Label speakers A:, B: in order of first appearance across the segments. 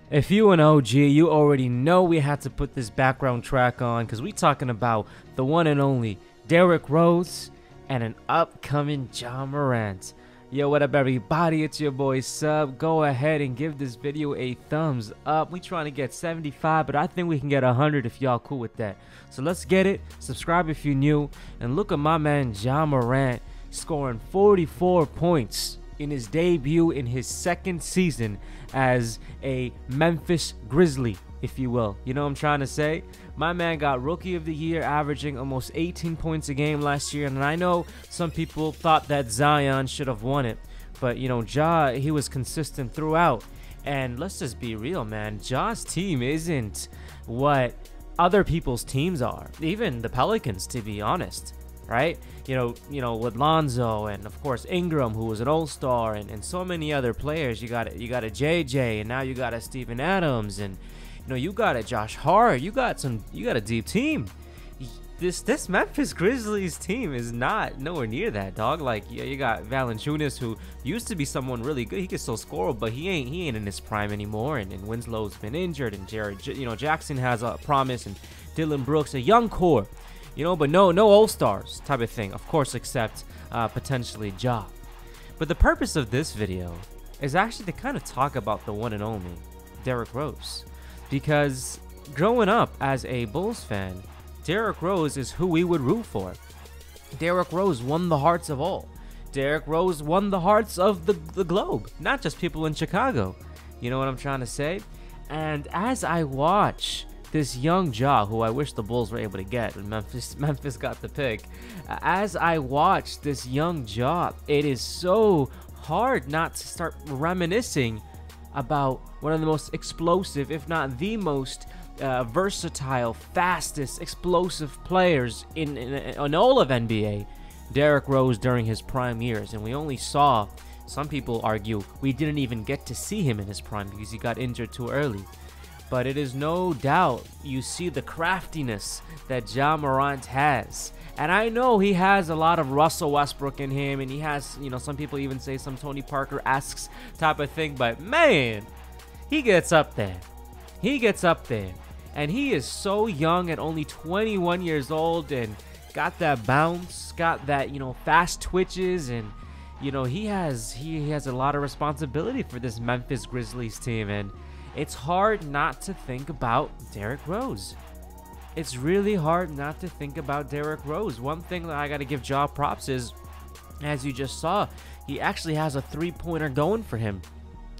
A: If you an OG, you already know we had to put this background track on because we talking about the one and only Derrick Rose and an upcoming Ja Morant. Yo, what up everybody, it's your boy Sub. Go ahead and give this video a thumbs up. We trying to get 75, but I think we can get 100 if y'all cool with that. So let's get it. Subscribe if you're new, and look at my man Ja Morant scoring 44 points in his debut in his second season as a Memphis Grizzly, if you will. You know what I'm trying to say? My man got Rookie of the Year, averaging almost 18 points a game last year, and I know some people thought that Zion should have won it, but you know, Ja, he was consistent throughout. And let's just be real, man, Ja's team isn't what other people's teams are, even the Pelicans, to be honest. Right? You know, with Lonzo and of course Ingram, who was an all-star, and so many other players. You got a JJ, and now you got a Steven Adams, and you know, you got a Josh Hart. You got a deep team. This Memphis Grizzlies team is not nowhere near that, dog. Like, yeah, you got Valanciunas, who used to be someone really good. He could still score, but he ain't in his prime anymore. And Winslow's been injured, and Jackson has a promise, and Dylan Brooks, a young core. You know, but no all-stars type of thing, of course, except potentially Ja. But the purpose of this video is actually to kind of talk about the one and only Derrick Rose. Because growing up as a Bulls fan, Derrick Rose is who we would root for. Derrick Rose won the hearts of all. Derrick Rose won the hearts of the globe, not just people in Chicago. You know what I'm trying to say? And as I watch this young Ja, who I wish the Bulls were able to get when Memphis got the pick. As I watch this young Ja, it is so hard not to start reminiscing about one of the most explosive, if not the most versatile, fastest, explosive players in all of NBA, Derrick Rose, during his prime years. And we only saw, some people argue, we didn't even get to see him in his prime because he got injured too early. But it is no doubt you see the craftiness that Ja Morant has. And I know he has a lot of Russell Westbrook in him, and he has, you know, some people even say some Tony Parker-esque type of thing, but man, he gets up there. He gets up there. And he is so young at only 21 years old, and got that bounce, got that, you know, fast twitches, and you know, he has a lot of responsibility for this Memphis Grizzlies team, and it's hard not to think about Derrick Rose. It's really hard not to think about Derrick Rose. One thing that I got to give Ja props is, as you just saw, he actually has a three-pointer going for him.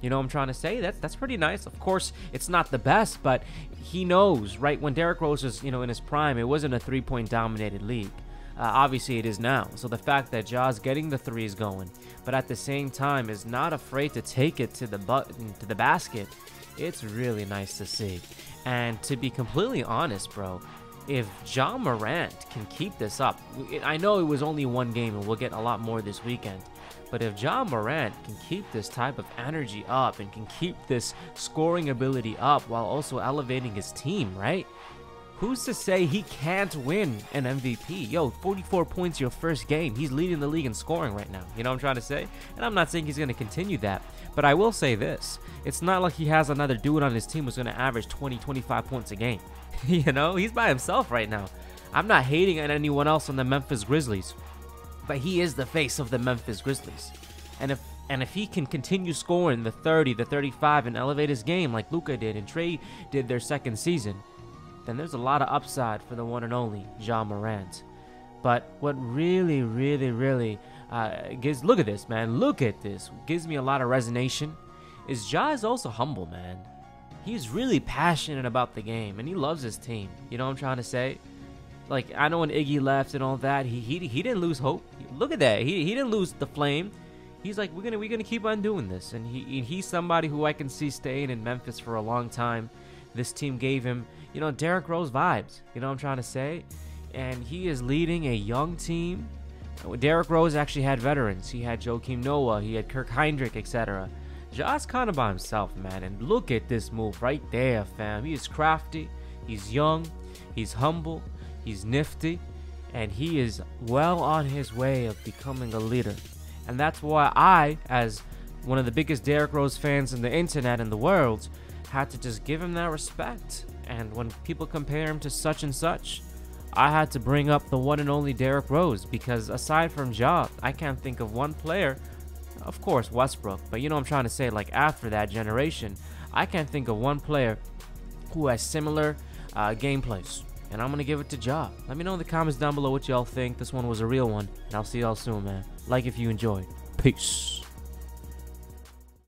A: You know what I'm trying to say? That's pretty nice. Of course, it's not the best, but he knows, right? When Derrick Rose was, you know, in his prime, it wasn't a three-point dominated league. Obviously, it is now. So the fact that Ja's getting the threes going, but at the same time is not afraid to take it to the basket, it's really nice to see. And to be completely honest, bro, if Ja Morant can keep this up, I know it was only one game and we'll get a lot more this weekend, but if Ja Morant can keep this type of energy up and can keep this scoring ability up while also elevating his team, right? Who's to say he can't win an MVP? Yo, 44 points your first game. He's leading the league in scoring right now. You know what I'm trying to say? And I'm not saying he's going to continue that. But I will say this. It's not like he has another dude on his team who's going to average 20, 25 points a game. You know? He's by himself right now. I'm not hating on anyone else on the Memphis Grizzlies. But he is the face of the Memphis Grizzlies. And if he can continue scoring the 30, the 35, and elevate his game like Luka did and Trey did their second season, then there's a lot of upside for the one and only Ja Morant. But what really look at this, man, look at this, gives me a lot of resonation, is Ja is also humble, man. He's really passionate about the game, and he loves his team. You know what I'm trying to say? Like, I know when Iggy left and all that, he didn't lose hope. Look at that, he didn't lose the flame. He's like, we're gonna keep on doing this, and he's somebody who I can see staying in Memphis for a long time. This team gave him, you know, Derrick Rose vibes. You know what I'm trying to say? And he is leading a young team. Derrick Rose actually had veterans. He had Joakim Noah. He had Kirk Heinrich, etc. Ja's kind of by himself, man. And look at this move right there, fam. He is crafty. He's young. He's humble. He's nifty. And he is well on his way of becoming a leader. And that's why I, as one of the biggest Derrick Rose fans in the internet and the world, had to just give him that respect. And when people compare him to such and such, I had to bring up the one and only Derrick Rose, because aside from Ja, I can't think of one player, of course Westbrook, but you know what I'm trying to say, like after that generation, I can't think of one player who has similar gameplays. And I'm going to give it to Ja. Let me know in the comments down below what y'all think. This one was a real one, and I'll see y'all soon, man. Like if you enjoyed. Peace.